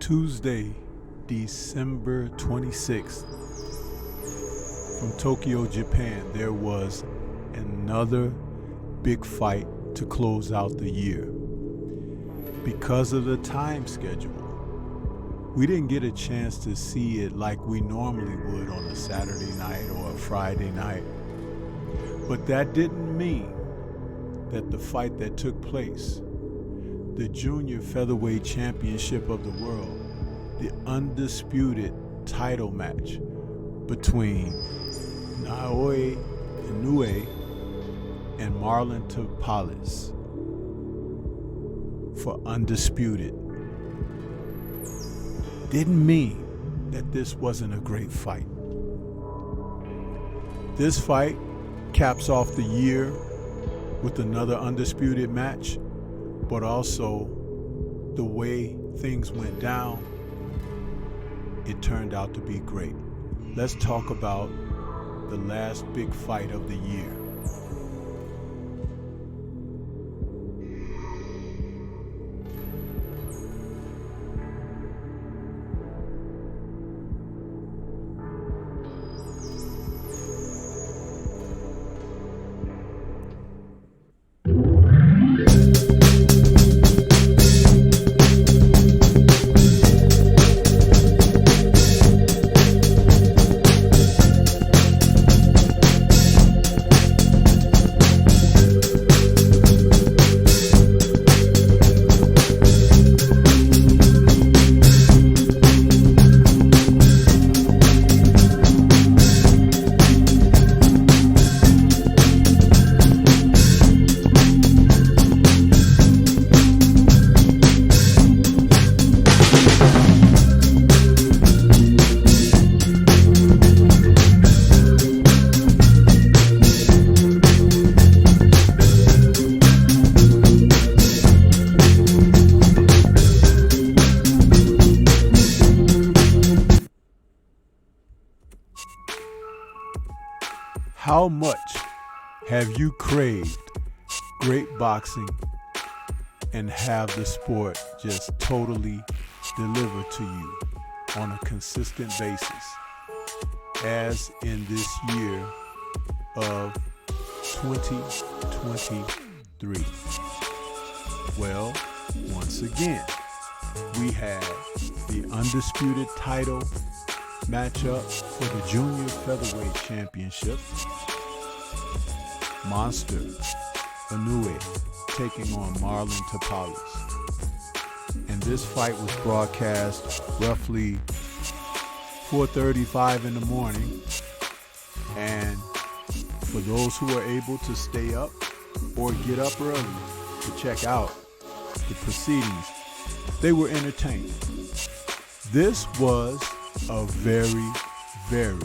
Tuesday, December 26th, from Tokyo, Japan, there was another big fight to close out the year. Because of the time schedule, we didn't get a chance to see it like we normally would on a Saturday night or a Friday night. But that didn't mean that the fight that took place, the Junior Featherweight Championship of the world, the Undisputed title match between Inouie and Marlon Tapales for Undisputed, didn't mean that this wasn't a great fight. This fight caps off the year with another Undisputed match, but also the way things went down, it turned out to be great. Let's talk about the last big fight of the year. How much have you craved great boxing and have the sport just totally delivered to you on a consistent basis, as in this year of 2023? Well, once again, we have the Undisputed title matchup for the Junior Featherweight Championship. Monster Inouie taking on Marlon Tapales. And this fight was broadcast roughly 4:35 in the morning. And for those who are able to stay up or get up early to check out the proceedings, they were entertaining. This was a very, very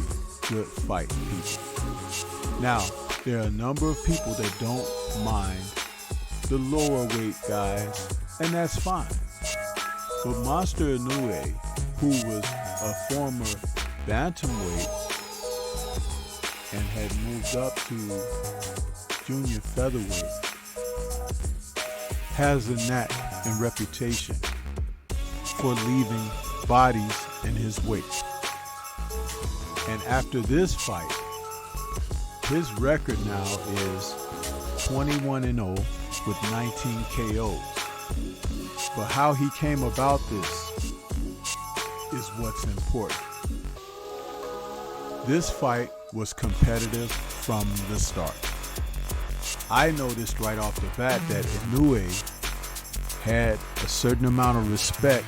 good fight, people. Now, there are a number of people that don't mind the lower weight guys, and that's fine. But Monster Inouie, who was a former bantamweight and had moved up to junior featherweight, has a knack and reputation for leaving bodies in his wake. And after this fight, his record now is 21-0 with 19 KOs. But how he came about this is what's important. This fight was competitive from the start. I noticed right off the bat that Inouie had a certain amount of respect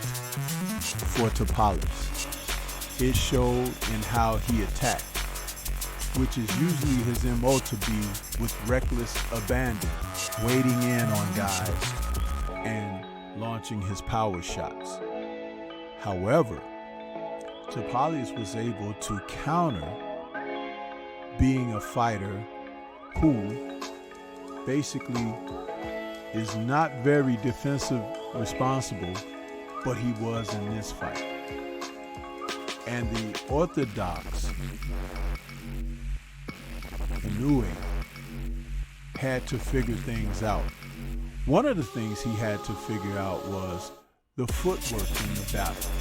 for Tapales. It showed in how he attacked, which is usually his MO, to be with reckless abandon, wading in on guys and launching his power shots. However, Tapales was able to counter, being a fighter who basically is not very defensive responsible, but he was in this fight. And the orthodox Inouie had to figure things out. One of the things he had to figure out was the footwork in the battle.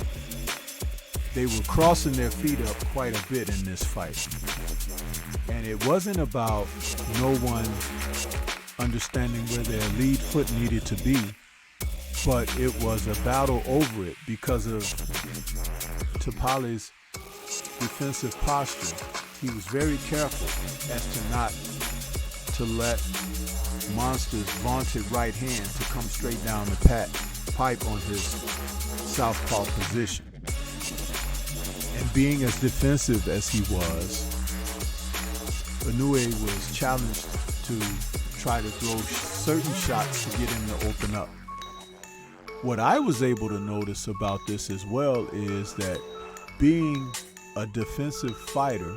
They were crossing their feet up quite a bit in this fight. And it wasn't about no one understanding where their lead foot needed to be, but it was a battle over it because of Tapales' defensive posture. He was very careful as to not to let Monster's vaunted right hand to come straight down the pipe on his southpaw position. And being as defensive as he was, Inouie was challenged to try to throw certain shots to get him to open up. What I was able to notice about this as well is that being a defensive fighter,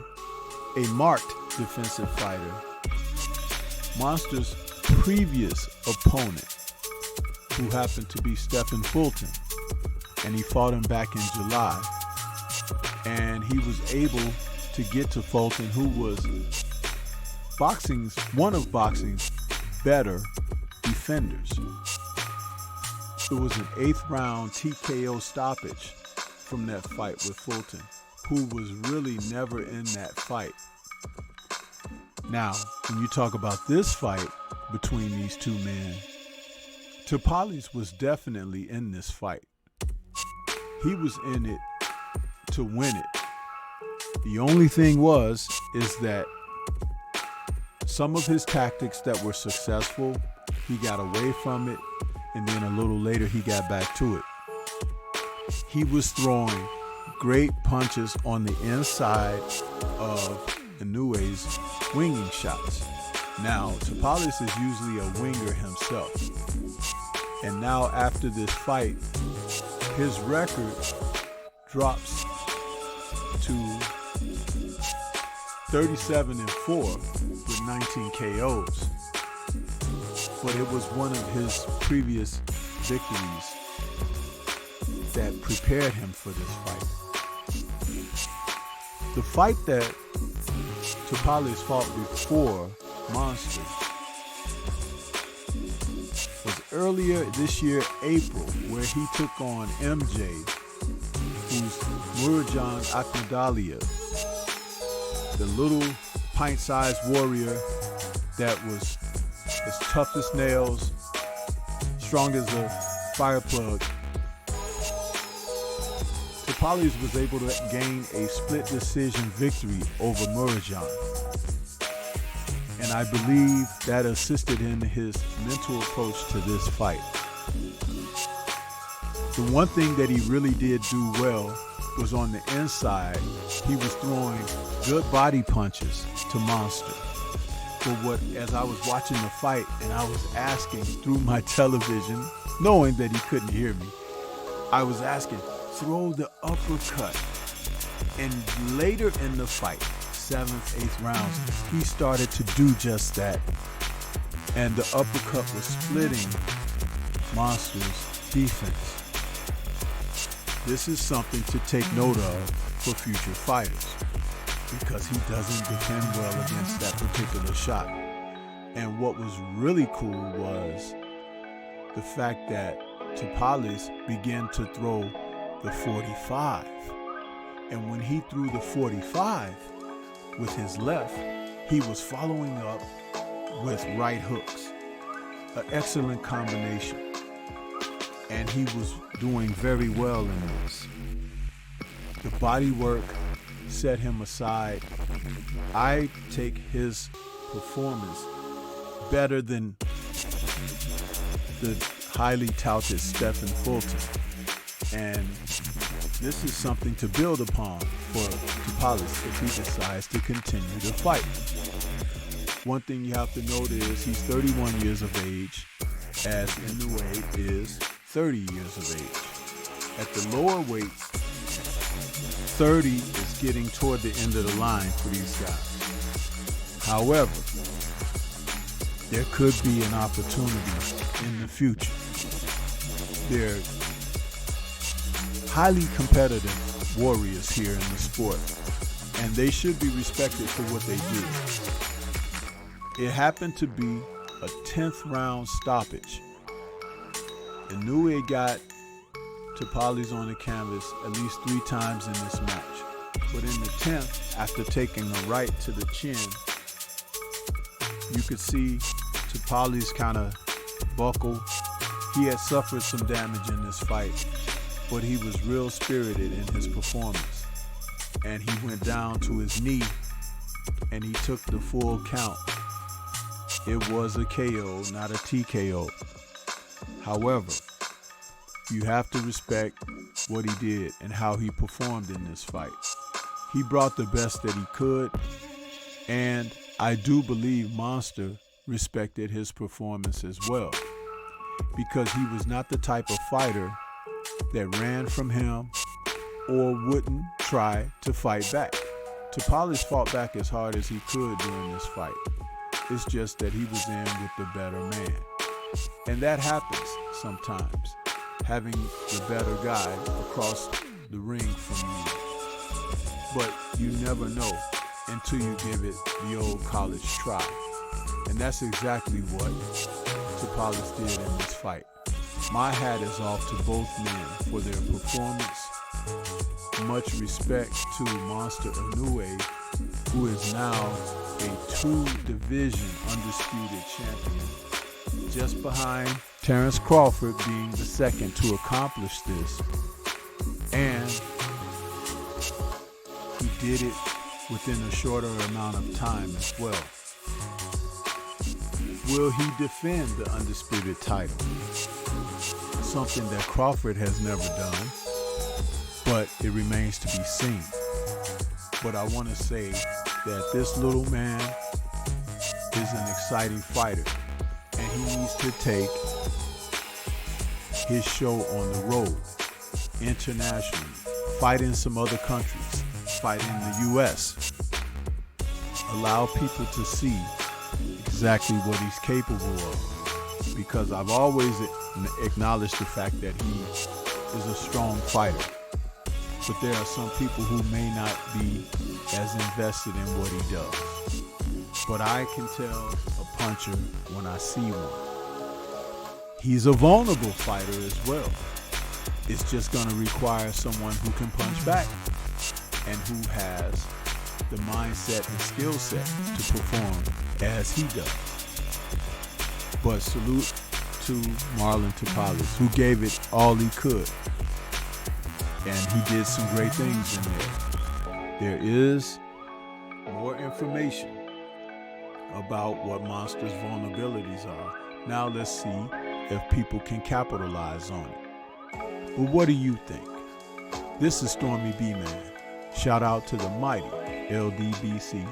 a marked defensive fighter, Monster's previous opponent, who happened to be Stephen Fulton, and he fought him back in July, and he was able to get to Fulton, who was one of boxing's better defenders. It was an 8th round TKO stoppage from that fight with Fulton, who was really never in that fight. Now, when you talk about this fight between these two men, Tapales was definitely in this fight. He was in it to win it. The only thing is that some of his tactics that were successful, he got away from it, and then a little later he got back to it. He was throwing great punches on the inside of Inouie's winging shots. Now, Tapales is usually a winger himself. And now after this fight, his record drops to 37-4 with 19 KOs. But it was one of his previous victories that prepared him for this fight. The fight that Tapales fought before Monster was earlier this year, April, where he took on MJ, who's Murjan Akmadalia, the little pint-sized warrior that was as tough as nails, strong as a fire plug. Tapales was able to gain a split decision victory over Murjan. And I believe that assisted in his mental approach to this fight. The one thing that he really did do well was on the inside, he was throwing good body punches to Monster. But as I was watching the fight and I was asking through my television, knowing that he couldn't hear me, I was asking, throw the uppercut. And later in the fight, 7th, 8th rounds, he started to do just that. And the uppercut was splitting Monster's defense. This is something to take note of for future fighters, because he doesn't defend well against that particular shot. And what was really cool was the fact that Tapales began to throw the 45. And when he threw the 45 with his left, he was following up with right hooks. An excellent combination. And he was doing very well in this. The body work set him aside. I take his performance better than the highly touted Stephen Fulton. And this is something to build upon for Tapales if he decides to continue to fight. One thing you have to note is he's 31 years of age, as Inouie is 30 years of age. At the lower weights, 30 is getting toward the end of the line for these guys. However, there could be an opportunity in the future. They're highly competitive warriors here in the sport, and they should be respected for what they do. It happened to be a 10th round stoppage. Inouie got Tapales on the canvas at least 3 times in this match. But in the 10th, after taking a right to the chin, you could see Tapales kind of buckle. He had suffered some damage in this fight, but he was real spirited in his performance. And he went down to his knee and he took the full count. It was a KO, not a TKO. However, you have to respect what he did and how he performed in this fight. He brought the best that he could, and I do believe Monster respected his performance as well, because he was not the type of fighter that ran from him or wouldn't try to fight back. Tapales fought back as hard as he could during this fight. It's just that he was in with the better man. And that happens sometimes, having the better guy across the ring from you. But you never know until you give it the old college try. And that's exactly what Tapales did in this fight. My hat is off to both men for their performance. Much respect to Monster Inouie, who is now a 2-division undisputed champion, just behind Terrence Crawford being the second to accomplish this. And he did it within a shorter amount of time as well. Will he defend the undisputed title? Something that Crawford has never done, but it remains to be seen. But I want to say that this little man is an exciting fighter, and he needs to take his show on the road, internationally, fight in some other countries, fight in the US, allow people to see exactly what he's capable of, because I've always acknowledged the fact that he is a strong fighter, but there are some people who may not be as invested in what he does. But I can tell a puncher when I see one. He's a vulnerable fighter as well. It's just going to require someone who can punch back and who has the mindset and skill set to perform as he does. But salute to Marlon Tapales, who gave it all he could. And he did some great things in there. There is more information about what Monster's vulnerabilities are. Now let's see if people can capitalize on it. But what do you think? This is Stormy B-Man. Shout out to the mighty LDBC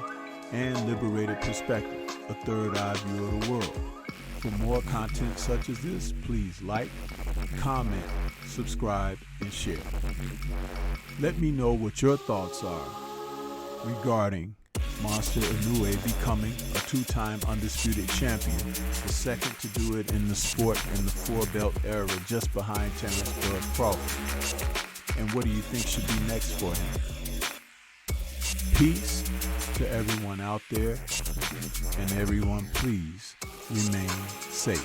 and Liberated Perspective, a third eye view of the world. For more content such as this, please like, comment, subscribe, and share. Let me know what your thoughts are regarding Monster Inouie becoming a 2-time undisputed champion, the second to do it in the sport in the 4-belt era, just behind Terrence Crawford. And what do you think should be next for him? Peace to everyone out there, and everyone please remain safe.